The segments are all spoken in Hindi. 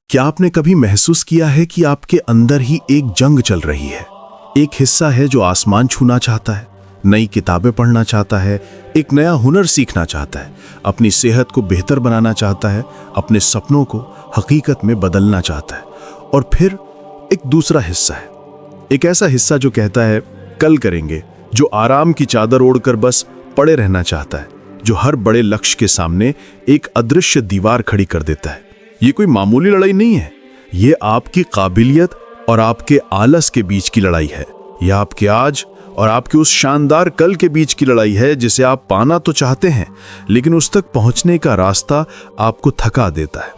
क्या आपने कभी महसूस किया है कि आपके अंदर ही एक जंग चल रही है? एक हिस्सा है जो आसमान छूना चाहता है, नई किताबें पढ़ना चाहता है, एक नया हुनर सीखना चाहता है, अपनी सेहत को बेहतर बनाना चाहता है, अपने सपनों को हकीकत में बदलना चाहता है। और फिर एक दूसरा हिस्सा है, एक ऐसा हिस्सा जो कहता है कल करेंगे, जो आराम की चादर ओढ़कर बस पड़े रहना चाहता है, जो हर बड़े लक्ष्य के सामने एक अदृश्य दीवार खड़ी कर देता है। ये कोई मामूली लड़ाई नहीं है, ये आपकी काबिलियत और आपके आलस के बीच की लड़ाई है। यह आपके आज और आपके उस शानदार कल के बीच की लड़ाई है जिसे आप पाना तो चाहते हैं, लेकिन उस तक पहुंचने का रास्ता आपको थका देता है।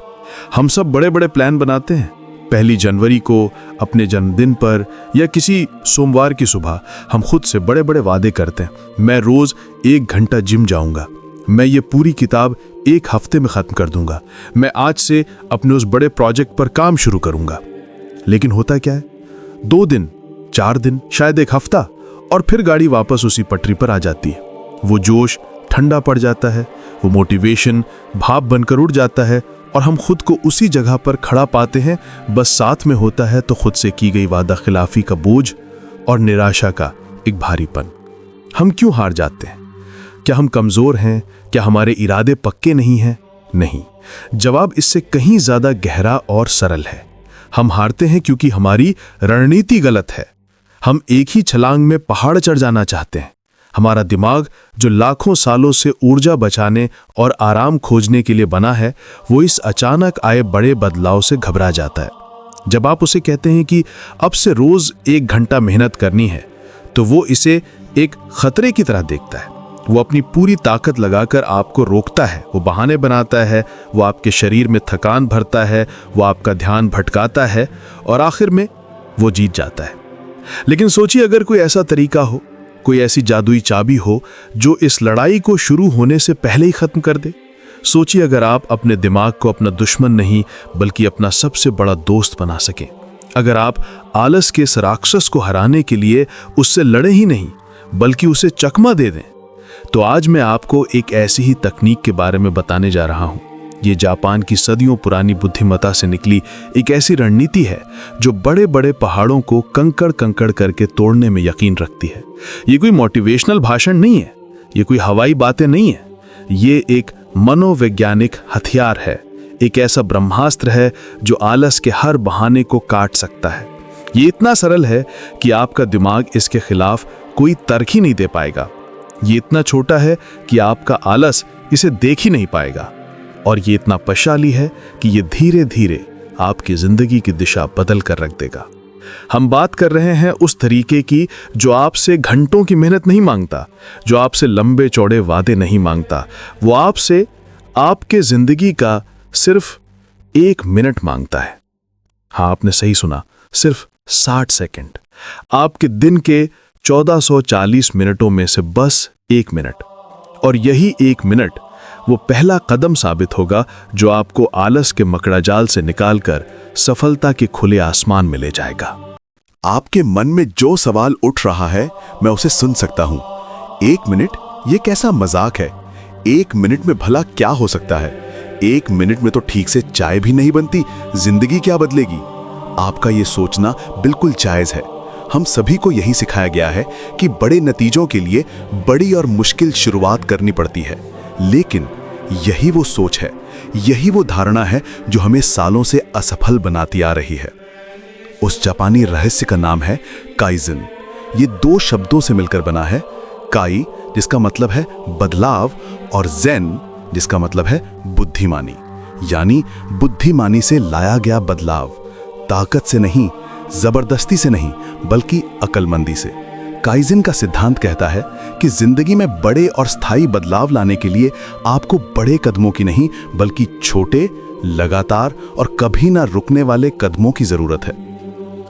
हम सब बड़े बड़े प्लान बनाते हैं। 1 जनवरी को अपने जन्मदिन पर या किसी सोमवार की सुबह हम खुद से बड़े बड़े वादे करते हैं। मैं रोज 1 घंटा जिम जाऊंगा, मैं ये पूरी किताब 1 हफ्ते में खत्म कर दूंगा, मैं आज से अपने उस बड़े प्रोजेक्ट पर काम शुरू करूंगा। लेकिन होता क्या है, 2 दिन, 4 दिन, शायद 1 हफ्ता, और फिर गाड़ी वापस उसी पटरी पर आ जाती है। वो जोश ठंडा पड़ जाता है, वो मोटिवेशन भाप बनकर उड़ जाता है और हम खुद को उसी जगह पर खड़ा पाते हैं। बस साथ में होता है तो खुद से की गई वादा खिलाफी का बोझ और निराशा का एक भारीपन। हम क्यों हार जाते हैं? क्या हम कमजोर हैं? क्या हमारे इरादे पक्के नहीं हैं? नहीं, जवाब इससे कहीं ज्यादा गहरा और सरल है। हम हारते हैं क्योंकि हमारी रणनीति गलत है। हम एक ही छलांग में पहाड़ चढ़ जाना चाहते हैं। हमारा दिमाग, जो लाखों सालों से ऊर्जा बचाने और आराम खोजने के लिए बना है, वो इस अचानक आए बड़े बदलाव से घबरा जाता है। जब आप उसे कहते हैं कि अब से रोज 1 घंटा मेहनत करनी है, तो वो इसे एक खतरे की तरह देखता है। वो अपनी पूरी ताकत लगाकर आपको रोकता है, वो बहाने बनाता है, वो आपके शरीर में थकान भरता है, वो आपका ध्यान भटकाता है और आखिर में वो जीत जाता है। लेकिन सोचिए, अगर कोई ऐसा तरीका हो, कोई ऐसी जादुई चाबी हो जो इस लड़ाई को शुरू होने से पहले ही खत्म कर दे। सोचिए, अगर आप अपने दिमाग को अपना दुश्मन नहीं बल्कि अपना सबसे बड़ा दोस्त बना सकें। अगर आप आलस के इस राक्षस को हराने के लिए उससे लड़े ही नहीं बल्कि उसे चकमा दे दें। तो आज मैं आपको एक ऐसी ही तकनीक के बारे में बताने जा रहा हूं। ये जापान की सदियों पुरानी बुद्धिमत्ता से निकली एक ऐसी रणनीति है जो बड़े बड़े पहाड़ों को कंकड़ कंकड़ करके तोड़ने में यकीन रखती है। ये कोई मोटिवेशनल भाषण नहीं है, ये कोई हवाई बातें नहीं है, ये एक मनोवैज्ञानिक हथियार है, एक ऐसा ब्रह्मास्त्र है जो आलस के हर बहाने को काट सकता है। ये इतना सरल है कि आपका दिमाग इसके खिलाफ कोई तर्क ही नहीं दे पाएगा। ये इतना छोटा है कि आपका आलस इसे देख ही नहीं पाएगा, और ये इतना प्रभावशाली है कि ये धीरे धीरे आपकी जिंदगी की दिशा बदल कर रख देगा। हम बात कर रहे हैं उस तरीके की जो आपसे घंटों की मेहनत नहीं मांगता, जो आपसे लंबे चौड़े वादे नहीं मांगता। वो आपसे आपके जिंदगी का सिर्फ 1 मिनट मांगता है। हाँ, आपने सही सुना, सिर्फ 60 सेकंड। आपके दिन के 1440 मिनटों में से बस 1 मिनट। और यही 1 मिनट वो पहला कदम साबित होगा जो आपको आलस के मकड़ाजाल से निकालकर सफलता के खुले आसमान में ले जाएगा। आपके मन में जो सवाल उठ रहा है, मैं उसे सुन सकता हूं। 1 मिनट, ये कैसा मजाक है? 1 मिनट में भला क्या हो सकता है? 1 मिनट में तो ठीक से चाय भी नहीं बनती, जिंदगी क्या बदलेगी? आपका ये सोचना बिल्कुल जायज है। हम सभी को यही सिखाया गया है कि बड़े नतीजों के लिए बड़ी और मुश्किल शुरुआत करनी पड़ती है। लेकिन यही वो सोच है, यही वो धारणा है जो हमें सालों से असफल बनाती आ रही है। उस जापानी रहस्य का नाम है काइजन। ये 2 शब्दों से मिलकर बना है। काई, जिसका मतलब है बदलाव, और ज़ेन, जिसका मतलब है बुद्धिमानी। यानी बुद्धिमानी से लाया गया बदलाव, ताकत से नहीं, जबरदस्ती से नहीं, बल्कि अक्लमंदी से। काइजन का सिद्धांत कहता है कि जिंदगी में बड़े और स्थायी बदलाव लाने के लिए आपको बड़े कदमों की नहीं बल्कि छोटे, लगातार और कभी ना रुकने वाले कदमों की जरूरत है।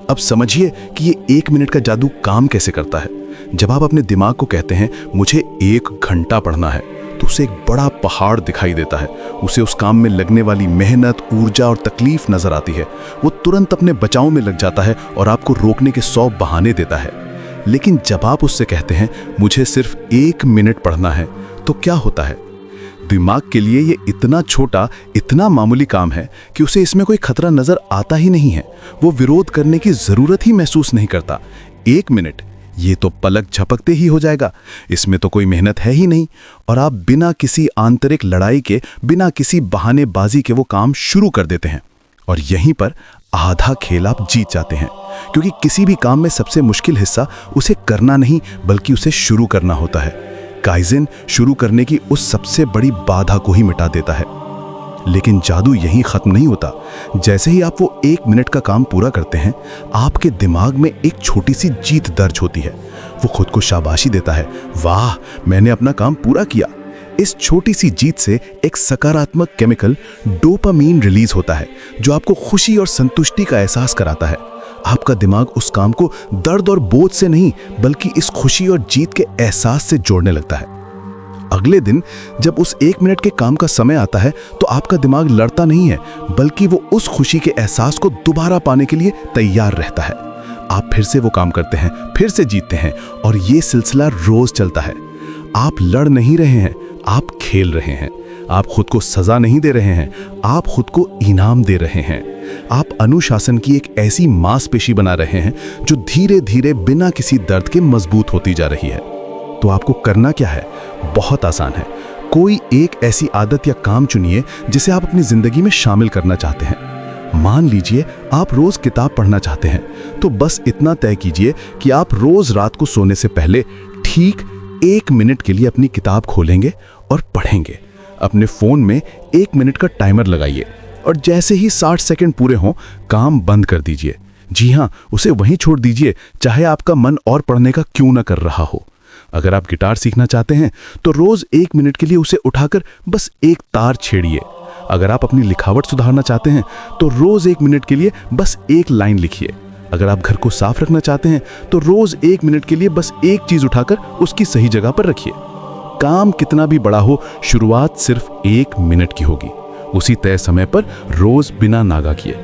अब समझिए कि ये 1 मिनट का जादू काम कैसे करता है। जब आप अपने दिमाग को कहते हैं मुझे 1 घंटा पढ़ना है, तो उसे एक बड़ा पहाड़ दिखाई देता है। उसे उस काम में लगने वाली मेहनत, ऊर्जा और तकलीफ नजर आती है। वो तुरंत अपने बचाव में लग जाता है और आपको रोकने के 100 बहाने देता है। लेकिन जब आप उससे कहते हैं मुझे सिर्फ 1 मिनट पढ़ना है, तो क्या होता है? दिमाग के लिए ये इतना छोटा, इतना मामूली काम है कि उसे इसमें कोई खतरा नजर आता ही नहीं है। वो विरोध करने की जरूरत ही महसूस नहीं करता। 1 मिनट, ये तो पलक झपकते ही हो जाएगा। इसमें तो कोई मेहनत है ही नहीं, और आप बिना किसी आंतरिक लड़ाई के, बिना किसी बहानेबाजी के वो काम शुरू कर देते हैं। और यहीं पर आधा खेल आप जीत जाते हैं, क्योंकि किसी भी काम में सबसे मुश्किल हिस्सा उसे करना नहीं, बल्कि उसे शुरू करना होता है। काइज़ेन शुरू करने की उस सबसे बड़ी बाधा को ही मिटा देता है। लेकिन जादू यहीं खत्म नहीं होता। जैसे ही आप वो 1 मिनट का काम पूरा करते हैं, आपके दिमाग में एक छोटी सी जीत दर्ज होती है। वो खुद को शाबाशी देता है, वाह, मैंने अपना काम पूरा किया। इस छोटी सी जीत से एक सकारात्मक केमिकल डोपामीन रिलीज होता है, जो आपको खुशी और संतुष्टि का एहसास कराता है। आपका दिमाग उस काम को दर्द और बोझ से नहीं, बल्कि इस खुशी और जीत के एहसास से जोड़ने लगता है। अगले दिन जब उस 1 मिनट के काम का समय आता है, तो आपका दिमाग लड़ता नहीं है, बल्कि वो उस खुशी के एहसास को दोबारा पाने के लिए तैयार रहता है। आप फिर से वो काम करते हैं, फिर से जीतते हैं, और ये सिलसिला रोज चलता है। आप लड़ नहीं रहे हैं, आप खेल रहे हैं। आप खुद को सजा नहीं दे रहे हैं, आप खुद को इनाम दे रहे हैं। आप अनुशासन की एक ऐसी मांसपेशी बना रहे हैं जो धीरे धीरे बिना किसी दर्द के मजबूत होती जा रही है। तो आपको करना क्या है? बहुत आसान है। कोई एक ऐसी आदत या काम चुनिए जिसे आप अपनी जिंदगी में शामिल करना चाहते हैं। मान लीजिए आप रोज किताब पढ़ना चाहते हैं, तो बस इतना तय कीजिए कि आप रोज रात को सोने से पहले ठीक 1 मिनट के लिए अपनी किताब खोलेंगे और पढ़ेंगे। अपने फोन में 1 मिनट का टाइमर लगाइए, और जैसे ही 60 सेकंड पूरे हों, काम बंद कर दीजिए। जी हाँ, उसे वहीं छोड़ दीजिए, चाहे आपका मन और पढ़ने का क्यों ना कर रहा हो। अगर आप गिटार सीखना चाहते हैं, तो रोज 1 मिनट के लिए उसे उठाकर बस एक तार छेड़िए। अगर आप अपनी लिखावट सुधारना चाहते हैं, तो रोज 1 मिनट के लिए बस एक लाइन लिखिए। अगर आप घर को साफ रखना चाहते हैं, तो रोज 1 मिनट के लिए बस एक चीज उठाकर उसकी सही जगह पर रखिए। काम कितना भी बड़ा हो, शुरुआत सिर्फ 1 मिनट की होगी। उसी तय समय पर रोज बिना नागा किए।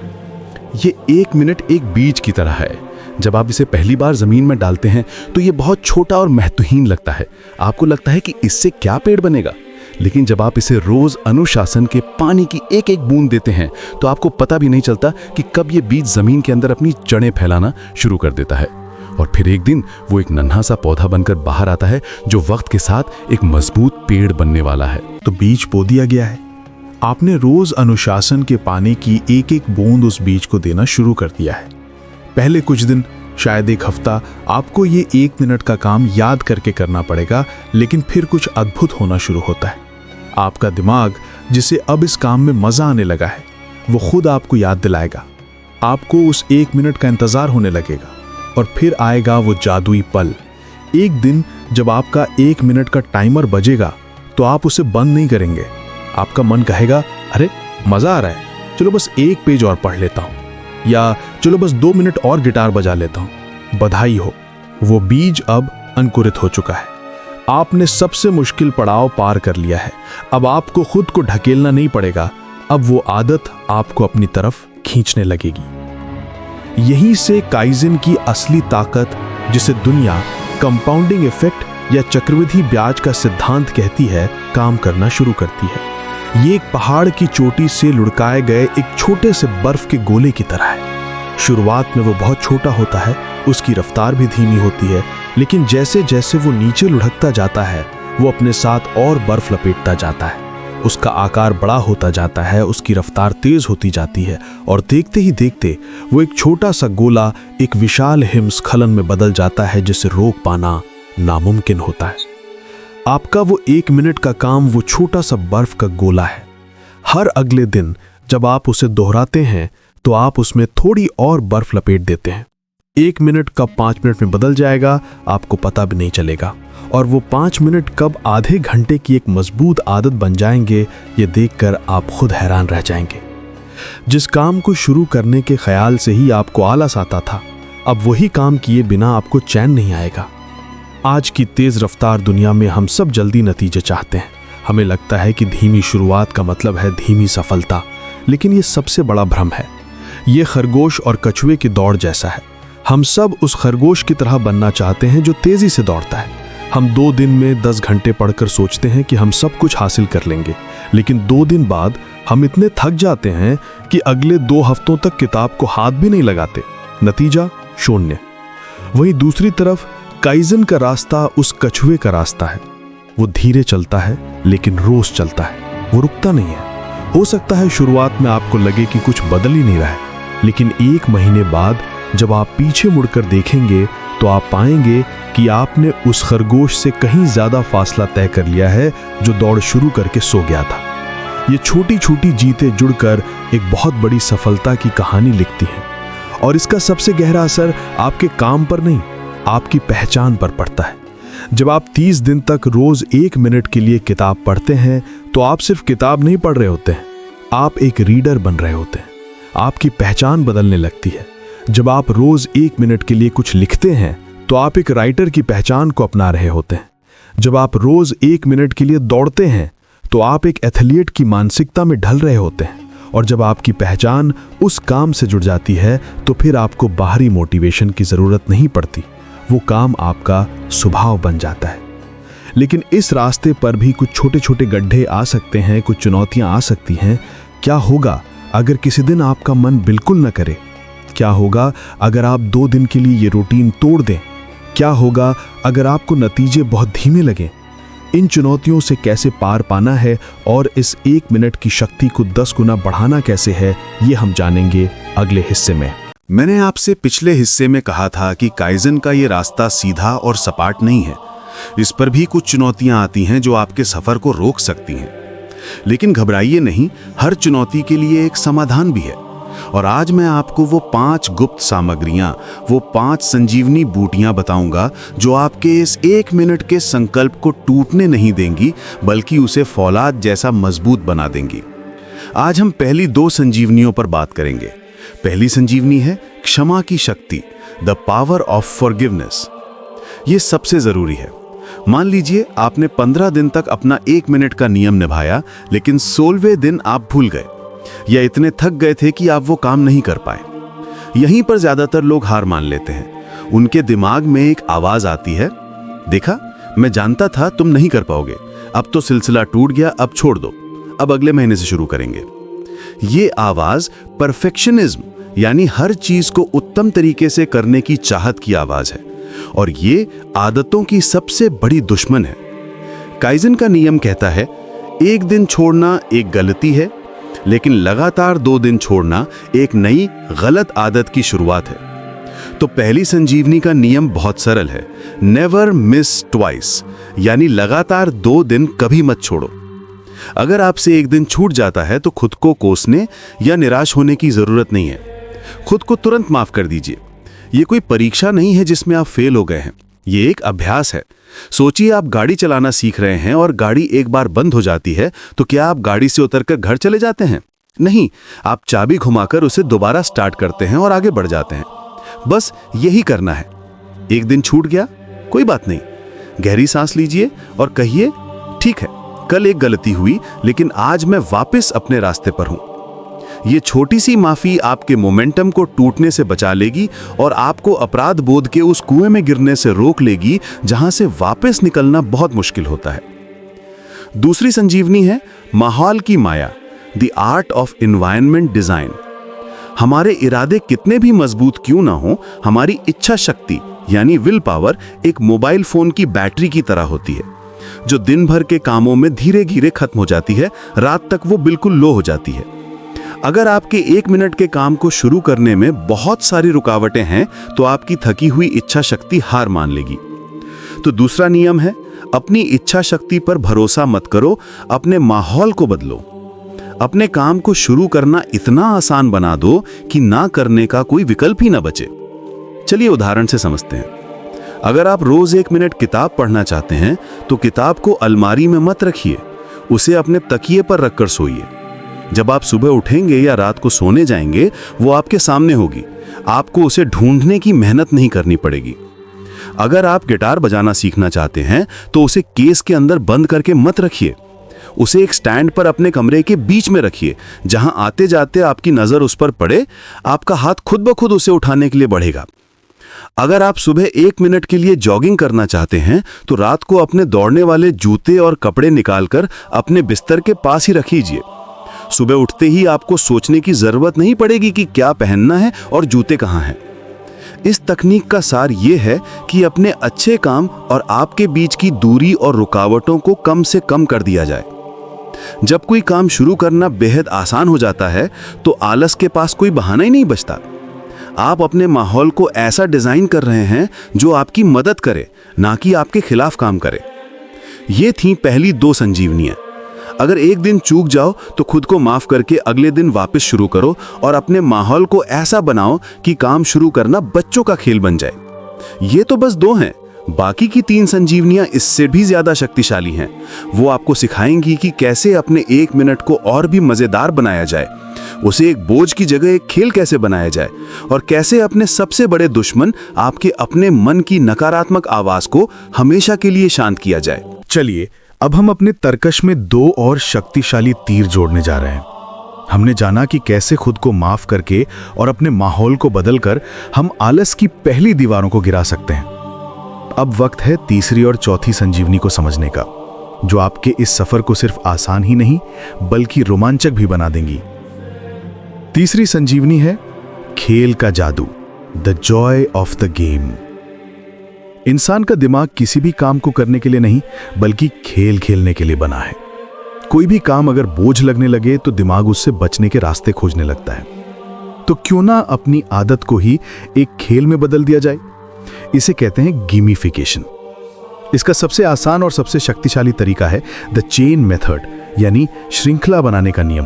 ये 1 मिनट एक बीज की तरह है। जब आप इसे पहली बार जमीन में डालते हैं, तो ये बहुत छोटा और महत्वहीन लगता है। आपको लगता है कि इससे क्या पेड़ बनेगा, लेकिन जब आप इसे रोज अनुशासन के पानी की एक एक बूंद देते हैं, तो आपको पता भी नहीं चलता कि कब ये बीज जमीन के अंदर अपनी जड़ें फैलाना शुरू कर देता है। और फिर एक दिन वो एक नन्हा सा पौधा बनकर बाहर आता है, जो वक्त के साथ एक मजबूत पेड़ बनने वाला है। तो बीज बो दिया गया है। आपने रोज अनुशासन के पानी की एक एक बूंद उस बीज को देना शुरू कर दिया है। पहले कुछ दिन, शायद 1 हफ्ता, आपको ये 1 मिनट का काम याद करके करना पड़ेगा, लेकिन फिर कुछ अद्भुत होना शुरू होता है। आपका दिमाग, जिसे अब इस काम में मजा आने लगा है, वो खुद आपको याद दिलाएगा। आपको उस 1 मिनट का इंतजार होने लगेगा, और फिर आएगा वो जादुई पल। एक दिन जब आपका 1 मिनट का टाइमर बजेगा, तो आप उसे बंद नहीं करेंगे। आपका मन कहेगा, अरे मजा आ रहा है, चलो बस 1 पेज और पढ़ लेता हूं, या चलो बस 2 मिनट और गिटार बजा लेता हूं। बधाई हो, वो बीज अब अंकुरित हो चुका है। आपने सबसे मुश्किल पड़ाव पार कर लिया है। अब आपको खुद को ढकेलना नहीं पड़ेगा। अब वो आदत आपको अपनी तरफ खींचने लगेगी। यहीं से काइज़ेन की असली ताकत, जिसे दुनिया कंपाउंडिंग इफेक्ट या चक्रवृद्धि ब्याज का सिद्धांत कहती है, काम करना शुरू करती है। ये एक पहाड़ की चोटी से लुढ़काए गए एक छोटे से बर्फ के गोले की तरह है। शुरुआत में वो बहुत छोटा होता है, उसकी रफ्तार भी धीमी होती है, लेकिन जैसे जैसे वो नीचे लुढ़कता जाता है, वो अपने साथ और बर्फ लपेटता जाता है। उसका आकार बड़ा होता जाता है, उसकी रफ्तार तेज होती जाती है, और देखते ही देखते वो एक छोटा सा गोला एक विशाल हिमस्खलन में बदल जाता है, जिसे रोक पाना नामुमकिन होता है। आपका वो 1 मिनट का काम वो छोटा सा बर्फ का गोला है। हर अगले दिन जब आप उसे दोहराते हैं, तो आप उसमें थोड़ी और बर्फ लपेट देते हैं। 1 मिनट कब 5 मिनट में बदल जाएगा, आपको पता भी नहीं चलेगा, और वो 5 मिनट कब आधे घंटे की एक मजबूत आदत बन जाएंगे, ये देखकर आप खुद हैरान रह जाएंगे। जिस काम को शुरू करने के ख्याल से ही आपको आलस आता था, अब वही काम किए बिना आपको चैन नहीं आएगा। आज की तेज रफ्तार दुनिया में हम सब जल्दी नतीजे चाहते हैं। हमें लगता है कि धीमी शुरुआत का मतलब है धीमी सफलता, लेकिन ये सबसे बड़ा भ्रम है। ये खरगोश और कछुए की दौड़ जैसा है। हम सब उस खरगोश की तरह बनना चाहते हैं जो तेजी से दौड़ता है, हम 2 दिन में 10 घंटे पढ़कर सोचते हैं कि हम सब कुछ हासिल कर लेंगे, लेकिन 2 दिन बाद हम इतने थक जाते हैं कि अगले 2 हफ्तों तक किताब को हाथ भी नहीं लगाते। नतीजा शून्य। वहीं दूसरी तरफ काइजन का रास्ता उस कछुए का रास्ता है। वो धीरे चलता है लेकिन रोज चलता है, वो रुकता नहीं है। हो सकता है शुरुआत में आपको लगे कि कुछ बदल ही नहीं रहा है, लेकिन 1 महीने बाद जब आप पीछे मुड़कर देखेंगे तो आप पाएंगे कि आपने उस खरगोश से कहीं ज्यादा फासला तय कर लिया है जो दौड़ शुरू करके सो गया था। ये छोटी छोटी जीतें जुड़कर एक बहुत बड़ी सफलता की कहानी लिखती हैं, और इसका सबसे गहरा असर आपके काम पर नहीं, आपकी पहचान पर पड़ता है। जब आप 30 दिन तक रोज 1 मिनट के लिए किताब पढ़ते हैं तो आप सिर्फ किताब नहीं पढ़ रहे होते हैं, आप एक रीडर बन रहे होते हैं। आपकी पहचान बदलने लगती है। जब आप रोज 1 मिनट के लिए कुछ लिखते हैं तो आप एक राइटर की पहचान को अपना रहे होते हैं। जब आप रोज 1 मिनट के लिए दौड़ते हैं तो आप एक एथलीट की मानसिकता में ढल रहे होते हैं। और जब आपकी पहचान उस काम से जुड़ जाती है तो फिर आपको बाहरी मोटिवेशन की जरूरत नहीं पड़ती, वो काम आपका स्वभाव बन जाता है। लेकिन इस रास्ते पर भी कुछ छोटे छोटे गड्ढे आ सकते हैं, कुछ चुनौतियां आ सकती हैं। क्या होगा अगर किसी दिन आपका मन बिल्कुल न करे? क्या होगा अगर आप 2 दिन के लिए ये रूटीन तोड़ दें? क्या होगा अगर आपको नतीजे बहुत धीमे लगें? इन चुनौतियों से कैसे पार पाना है और इस 1 मिनट की शक्ति को 10 गुना बढ़ाना कैसे है, ये हम जानेंगे अगले हिस्से में। मैंने आपसे पिछले हिस्से में कहा था कि काइजन का ये रास्ता सीधा और सपाट नहीं है। इस पर भी कुछ चुनौतियां आती हैं जो आपके सफर को रोक सकती हैं। लेकिन घबराइए नहीं, हर चुनौती के लिए एक समाधान भी है। और आज मैं आपको वो 5 गुप्त सामग्रियां, वो 5 संजीवनी बूटियां बताऊंगा जो आपके इस 1 मिनट के संकल्प को टूटने नहीं देंगी, बल्कि उसे फौलाद जैसा मजबूत बना देंगी। आज हम पहली 2 संजीवनियों पर बात करेंगे। पहली संजीवनी है क्षमा की शक्ति, द पावर ऑफ फॉरगिवनेस। ये सबसे जरूरी है। मान लीजिए आपने 15 दिन तक अपना 1 मिनट का नियम निभाया, लेकिन 16वें दिन आप भूल गए या इतने थक गए थे कि आप वो काम नहीं कर पाए। यहीं पर ज्यादातर लोग हार मान लेते हैं। उनके दिमाग में एक आवाज आती है, देखा, मैं जानता था तुम नहीं कर पाओगे, अब तो सिलसिला टूट गया, अब छोड़ दो, अब अगले महीने से शुरू करेंगे। ये आवाज परफेक्शनिज्म, यानी हर चीज को उत्तम तरीके से करने की चाहत की आवाज है, और ये आदतों की सबसे बड़ी दुश्मन है। काइजन का नियम कहता है, 1 दिन छोड़ना एक गलती है, लेकिन लगातार 2 दिन छोड़ना एक नई गलत आदत की शुरुआत है। तो पहली संजीवनी का नियम बहुत सरल है, नेवर मिस ट्वाइस, यानी लगातार 2 दिन कभी मत छोड़ो। अगर आपसे 1 दिन छूट जाता है तो खुद को कोसने या निराश होने की जरूरत नहीं है। खुद को तुरंत माफ कर दीजिए। ये कोई परीक्षा नहीं है जिसमें आप फेल हो गए हैं, ये एक अभ्यास है। सोचिए आप गाड़ी चलाना सीख रहे हैं और गाड़ी एक बार बंद हो जाती है, तो क्या आप गाड़ी से उतरकर घर चले जाते हैं? नहीं, आप चाबी घुमाकर उसे दोबारा स्टार्ट करते हैं और आगे बढ़ जाते हैं। बस यही करना है। 1 दिन छूट गया, कोई बात नहीं, गहरी सांस लीजिए और कहिए, ठीक है, कल एक गलती हुई, लेकिन आज मैं वापस अपने रास्ते पर हूं। ये छोटी सी माफी आपके मोमेंटम को टूटने से बचा लेगी और आपको अपराध बोध के उस कुएं में गिरने से रोक लेगी जहां से वापस निकलना बहुत मुश्किल होता है। दूसरी संजीवनी है माहौल की माया, the art of environment design. हमारे इरादे कितने भी मजबूत क्यों ना हो, हमारी इच्छा शक्ति यानी विल पावर एक मोबाइल फोन की बैटरी की तरह होती है, जो दिन भर के कामों में धीरे धीरे खत्म हो जाती है, रात तक वो बिल्कुल लो हो जाती है। अगर आपके 1 मिनट के काम को शुरू करने में बहुत सारी रुकावटें हैं, तो आपकी थकी हुई इच्छा शक्ति हार मान लेगी। तो दूसरा नियम है, अपनी इच्छा शक्ति पर भरोसा मत करो, अपने माहौल को बदलो। अपने काम को शुरू करना इतना आसान बना दो कि ना करने का कोई विकल्प ही ना बचे। चलिए उदाहरण से समझते हैं। अगर आप रोज 1 मिनट किताब पढ़ना चाहते हैं, तो किताब को अलमारी में मत रखिए, उसे अपने तकिए पर रखकर सोइए। जब आप सुबह उठेंगे या रात को सोने जाएंगे, वो आपके सामने होगी, आपको उसे ढूंढने की मेहनत नहीं करनी पड़ेगी। अगर आप गिटार बजाना सीखना चाहते हैं, तो उसे केस के अंदर बंद करके मत रखिए, उसे एक स्टैंड पर अपने कमरे के बीच में रखिए, जहां आते जाते आपकी नजर उस पर पड़े, आपका हाथ खुद ब खुद उसे उठाने के लिए बढ़ेगा। अगर आप सुबह 1 मिनट के लिए जॉगिंग करना चाहते हैं तो रात को अपने दौड़ने वाले जूते और कपड़े निकालकर अपने बिस्तर के पास ही रख लीजिए। सुबह उठते ही आपको सोचने की जरूरत नहीं पड़ेगी कि क्या पहनना है और जूते कहाँ हैं। इस तकनीक का सार ये है कि अपने अच्छे काम और आपके बीच की दूरी और रुकावटों को कम से कम कर दिया जाए। जब कोई काम शुरू करना बेहद आसान हो जाता है तो आलस के पास कोई बहाना ही नहीं बचता। आप अपने माहौल को ऐसा डिजाइन कर रहे हैं जो आपकी मदद करे, ना कि आपके खिलाफ काम करे। ये थी पहली 2 संजीवनियां। अगर एक दिन चूक जाओ तो खुद को माफ करके अगले दिन वापस शुरू करो और अपने माहौल को ऐसा बनाओ कि काम शुरू करना बच्चों का खेल बन जाए। ये तो बस 2 हैं, बाकी की 3 संजीवनियां इससे भी ज्यादा शक्तिशाली हैं। वो आपको सिखाएंगी कि कैसे अपने 1 मिनट को और भी मजेदार बनाया जाए, उसे एक बोझ की जगह एक खेल कैसे बनाया जाए, और कैसे अपने सबसे बड़े दुश्मन आपके अपने मन की नकारात्मक आवाज को हमेशा के लिए शांत किया जाए। चलिए अब हम अपने तर्कश में 2 और शक्तिशाली तीर जोड़ने जा रहे हैं। हमने जाना कि कैसे खुद को माफ करके और अपने माहौल को बदलकर हम आलस की पहली दीवारों को गिरा सकते हैं। अब वक्त है तीसरी और चौथी संजीवनी को समझने का, जो आपके इस सफर को सिर्फ आसान ही नहीं बल्कि रोमांचक भी बना देंगी। तीसरी संजीवनी है खेल का जादू, the Joy of the game. इंसान का दिमाग किसी भी काम को करने के लिए नहीं बल्कि खेल खेलने के लिए बना है। कोई भी काम अगर बोझ लगने लगे तो दिमाग उससे बचने के रास्ते खोजने लगता है। तो क्यों ना अपनी आदत को ही एक खेल में बदल दिया जाए। इसे कहते हैं गेमिफिकेशन। इसका सबसे आसान और सबसे शक्तिशाली तरीका है द चेन मेथड, यानी श्रृंखला बनाने का नियम।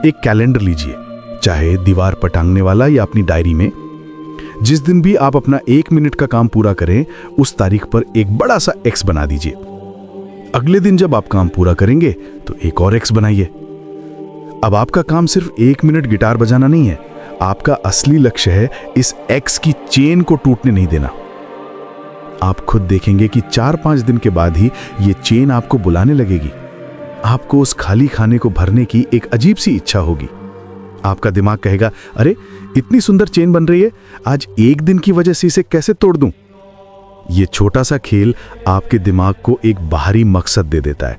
एक कैलेंडर लीजिए, चाहे दीवार पर टांगने वाला या अपनी डायरी में। जिस दिन भी आप अपना 1 मिनट का काम पूरा करें, उस तारीख पर एक बड़ा सा X बना दीजिए। अगले दिन जब आप काम पूरा करेंगे तो एक और X बनाइए। अब आपका काम सिर्फ 1 मिनट गिटार बजाना नहीं है, आपका असली लक्ष्य है इस X की चेन को टूटने नहीं देना। आप खुद देखेंगे कि 4-5 दिन के बाद ही ये चेन आपको बुलाने लगेगी। आपको उस खाली खाने को भरने की एक अजीब सी इच्छा होगी। आपका दिमाग कहेगा, अरे इतनी सुंदर चेन बन रही है, आज एक दिन की वजह से इसे कैसे तोड़ दूं? ये छोटा सा खेल आपके दिमाग को एक बाहरी मकसद दे देता है।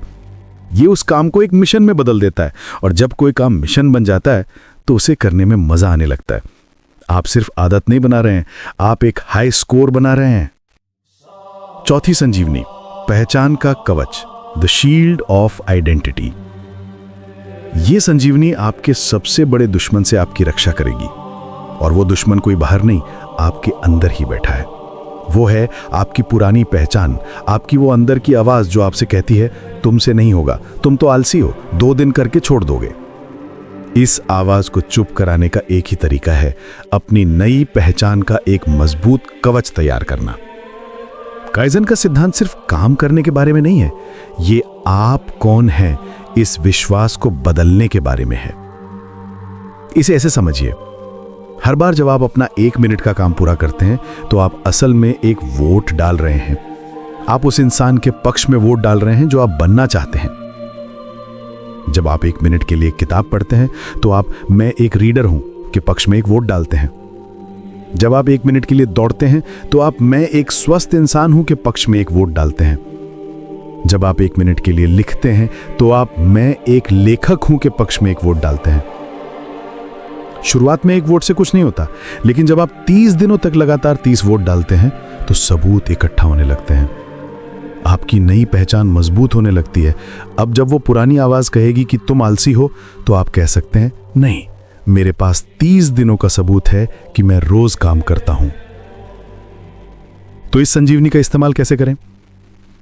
ये उस काम को एक मिशन में बदल देता है, और जब कोई काम मिशन बन जाता है तो उसे करने में मजा आने लगता है। आप सिर्फ आदत नहीं बना रहे हैं, आप एक हाई स्कोर बना रहे हैं। चौथी संजीवनी, पहचान का कवच, द शील्ड ऑफ आइडेंटिटी। ये संजीवनी आपके सबसे बड़े दुश्मन से आपकी रक्षा करेगी, और वो दुश्मन कोई बाहर नहीं, आपके अंदर ही बैठा है। वो है आपकी पुरानी पहचान, आपकी वो अंदर की आवाज जो आपसे कहती है तुमसे नहीं होगा, तुम तो आलसी हो, 2 दिन करके छोड़ दोगे। इस आवाज को चुप कराने का एक ही तरीका है, अपनी नई पहचान का एक मजबूत कवच तैयार करना। काइजन का सिद्धांत सिर्फ काम करने के बारे में नहीं है, ये आप कौन हैं इस विश्वास को बदलने के बारे में है। इसे ऐसे समझिए, हर बार जब आप अपना 1 मिनट का काम पूरा करते हैं तो आप असल में एक वोट डाल रहे हैं। आप उस इंसान के पक्ष में वोट डाल रहे हैं जो आप बनना चाहते हैं। जब आप 1 मिनट के लिए एक किताब पढ़ते हैं तो आप मैं एक रीडर हूं के पक्ष में एक वोट डालते हैं। जब आप 1 मिनट के लिए दौड़ते हैं तो आप मैं एक स्वस्थ इंसान हूं के पक्ष में एक वोट डालते हैं। जब आप 1 मिनट के लिए लिखते हैं तो आप मैं एक लेखक हूं के पक्ष में एक वोट डालते हैं। शुरुआत में एक वोट से कुछ नहीं होता, लेकिन जब आप 30 दिनों तक लगातार 30 वोट डालते हैं तो सबूत इकट्ठा होने लगते हैं। आपकी नई पहचान मजबूत होने लगती है। अब जब वो पुरानी आवाज कहेगी कि तुम आलसी हो, तो आप कह सकते हैं नहीं, मेरे पास 30 दिनों का सबूत है कि मैं रोज काम करता हूं। तो इस संजीवनी का इस्तेमाल कैसे करें?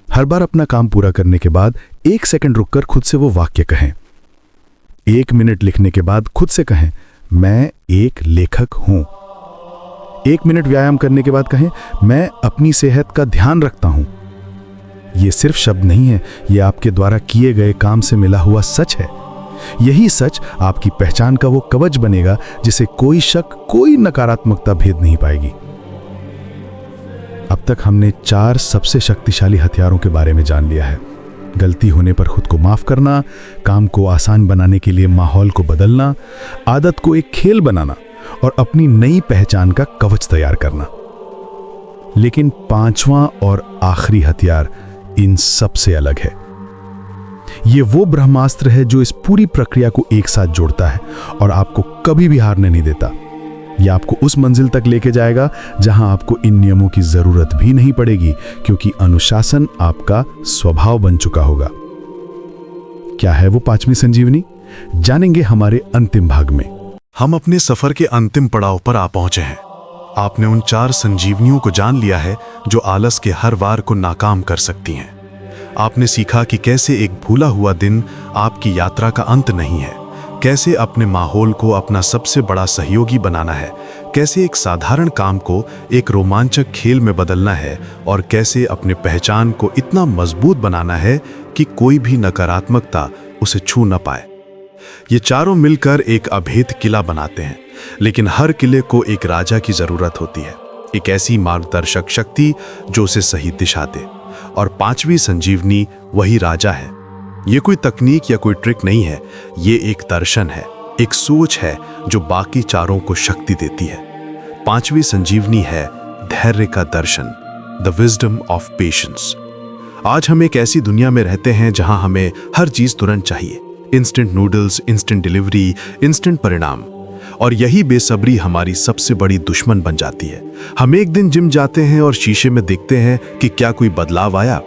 हर बार अपना काम पूरा करने के बाद 1 सेकंड रुककर खुद से वो वाक्य कहें। 1 मिनट लिखने के बाद खुद से कहें, मैं एक लेखक हूं। 1 मिनट व्यायाम करने के बाद कहें, मैं अपनी सेहत का ध्यान रखता हूं। ये सिर्फ शब्द नहीं है, ये आपके द्वारा किए गए काम से मिला हुआ सच है। यही सच आपकी पहचान का वो कवच बनेगा जिसे कोई शक, कोई नकारात्मकता भेद नहीं पाएगी। अब तक हमने 4 सबसे शक्तिशाली हथियारों के बारे में जान लिया है। गलती होने पर खुद को माफ करना, काम को आसान बनाने के लिए माहौल को बदलना, आदत को एक खेल बनाना और अपनी नई पहचान का कवच तैयार करना। लेकिन पांचवां और आखिरी हथियार इन सब से अलग है। ये वो ब्रह्मास्त्र है जो इस पूरी प्रक्रिया को एक साथ जोड़ता है और आपको कभी भी हारने नहीं देता। यह आपको उस मंजिल तक लेके जाएगा जहां आपको इन नियमों की जरूरत भी नहीं पड़ेगी, क्योंकि अनुशासन आपका स्वभाव बन चुका होगा। क्या है वो पांचवी संजीवनी, जानेंगे हमारे अंतिम भाग में। हम अपने सफर के अंतिम पड़ाव पर आ पहुंचे हैं। आपने उन 4 संजीवनियों को जान लिया है जो आलस के हर वार को नाकाम कर सकती हैं। आपने सीखा कि कैसे एक भूला हुआ दिन आपकी यात्रा का अंत नहीं है, कैसे अपने माहौल को अपना सबसे बड़ा सहयोगी बनाना है, कैसे एक साधारण काम को एक रोमांचक खेल में बदलना है और कैसे अपने पहचान को इतना मजबूत बनाना है कि कोई भी नकारात्मकता उसे छू न पाए। ये चारों मिलकर एक अभेद किला बनाते हैं, लेकिन हर किले को एक राजा की जरूरत होती है, एक ऐसी मार्गदर्शक शक्ति जो उसे सही दिशा दे। और पांचवी संजीवनी वही राजा है। ये कोई तकनीक या कोई ट्रिक नहीं है, ये एक दर्शन है, एक सोच है जो बाकी चारों को शक्ति देती है। पांचवी संजीवनी है धैर्य का दर्शन, द विजडम ऑफ पेशेंस। आज हम एक ऐसी दुनिया में रहते हैं जहां हमें हर चीज तुरंत चाहिए, instant noodles, instant delivery, instant परिणाम। और यही बेसब्री हमारी सबसे बड़ी दुश्मन बन जाती है। हम एक दिन जिम जाते हैं और शीशे में देखते हैं कि क्या कोई बदलाव आया।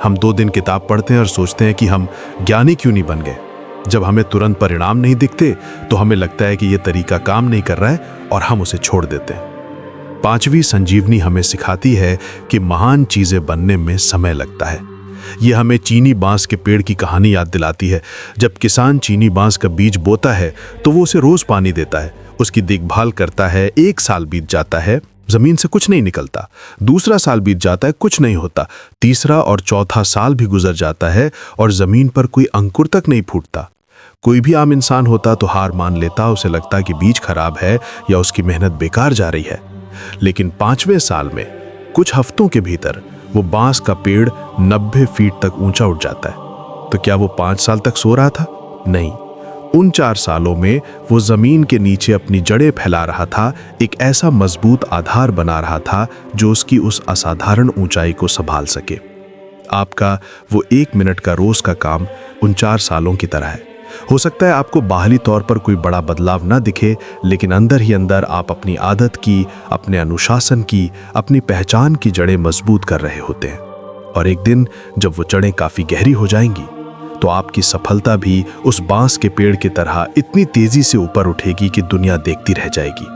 हम 2 दिन किताब पढ़ते हैं और सोचते हैं कि हम ज्ञानी क्यों नहीं बन गए। जब हमें तुरंत परिणाम नहीं दिखते तो हमें लगता है कि यह तरीका काम नहीं कर रहा है और हम उसे छोड़ देते हैं। पांचवी संजीवनी हमें सिखाती है कि महान चीजें बनने में समय लगता है। यह हमें चीनी बांस के पेड़ की कहानी याद दिलाती है। जब किसान चीनी बांस का बीज बोता है तो वो उसे रोज पानी देता है, उसकी देखभाल करता है। 1 साल बीत जाता है, जमीन से कुछ नहीं निकलता। दूसरा साल बीत जाता है, कुछ नहीं होता। तीसरा और चौथा साल भी गुजर जाता है और जमीन पर कोई अंकुर तक नहीं फूटता। कोई भी आम इंसान होता तो हार मान लेता, उसे लगता कि बीज खराब है या उसकी मेहनत बेकार जा रही है। लेकिन 5वें साल में कुछ हफ्तों के भीतर वो बांस का पेड़ 90 फीट तक ऊंचा उठ जाता है। तो क्या वो 5 साल तक सो रहा था? नहीं, उन 4 सालों में वो जमीन के नीचे अपनी जड़ें फैला रहा था, एक ऐसा मजबूत आधार बना रहा था जो उसकी उस असाधारण ऊंचाई को संभाल सके। आपका वो 1 मिनट का रोज का काम उन 4 सालों की तरह है। हो सकता है आपको बाहरी तौर पर कोई बड़ा बदलाव ना दिखे, लेकिन अंदर ही अंदर आप अपनी आदत की, अपने अनुशासन की, अपनी पहचान की जड़ें मजबूत कर रहे होते हैं। और एक दिन जब वो जड़ें काफी गहरी हो जाएंगी तो आपकी सफलता भी उस बांस के पेड़ की तरह इतनी तेजी से ऊपर उठेगी कि दुनिया देखती रह जाएगी।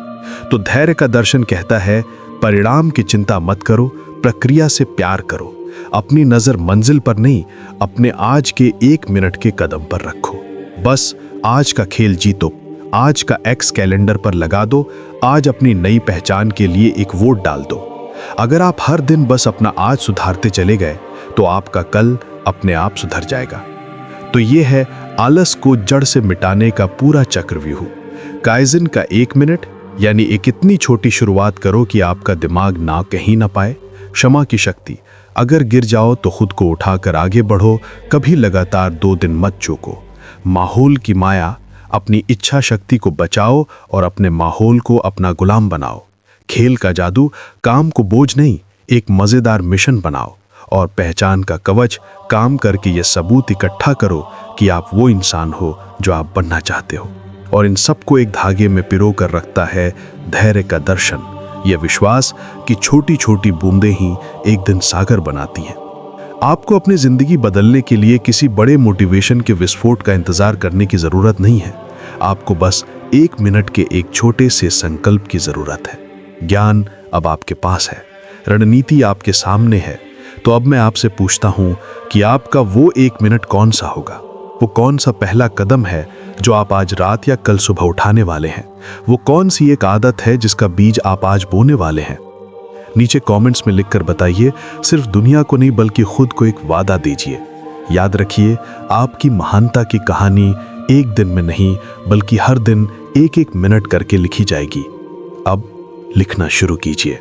तो धैर्य का दर्शन कहता है, परिणाम की चिंता मत करो, प्रक्रिया से प्यार करो। अपनी नजर मंजिल पर नहीं, अपने आज के 1 मिनट के कदम पर रखो। बस आज का खेल जीतो, आज का एक्स कैलेंडर पर लगा दो, आज अपनी नई पहचान के लिए एक वोट डाल दो। अगर आप हर दिन बस अपना आज सुधारते चले गए तो आपका कल अपने आप सुधर जाएगा। तो ये है आलस को जड़ से मिटाने का पूरा चक्रव्यूह। काइजन का 1 मिनट, यानी एक इतनी छोटी शुरुआत करो कि आपका दिमाग ना कहीं ना पाए। क्षमा की शक्ति, अगर गिर जाओ तो खुद को उठाकर आगे बढ़ो, कभी लगातार 2 दिन मत चूको। माहौल की माया, अपनी इच्छा शक्ति को बचाओ और अपने माहौल को अपना गुलाम बनाओ। खेल का जादू, काम को बोझ नहीं, एक मजेदार मिशन बनाओ। और पहचान का कवच, काम करके ये सबूत इकट्ठा करो कि आप वो इंसान हो जो आप बनना चाहते हो। और इन सबको एक धागे में पिरो कर रखता है धैर्य का दर्शन, यह विश्वास कि छोटी छोटी बूंदें ही एक दिन सागर बनाती हैं। आपको अपनी जिंदगी बदलने के लिए किसी बड़े मोटिवेशन के विस्फोट का इंतजार करने की जरूरत नहीं है। आपको बस 1 मिनट के एक छोटे से संकल्प की जरूरत है। ज्ञान अब आपके पास है, रणनीति आपके सामने है। तो अब मैं आपसे पूछता हूं कि आपका वो 1 मिनट कौन सा होगा? वो कौन सा पहला कदम है जो आप आज रात या कल सुबह उठाने वाले हैं? वो कौन सी एक आदत है जिसका बीज आप आज बोने वाले हैं? नीचे कमेंट्स में लिखकर बताइए। सिर्फ दुनिया को नहीं बल्कि खुद को एक वादा दीजिए। याद रखिए, आपकी महानता की कहानी एक दिन में नहीं बल्कि हर दिन 1-1 मिनट करके लिखी जाएगी। अब लिखना शुरू कीजिए।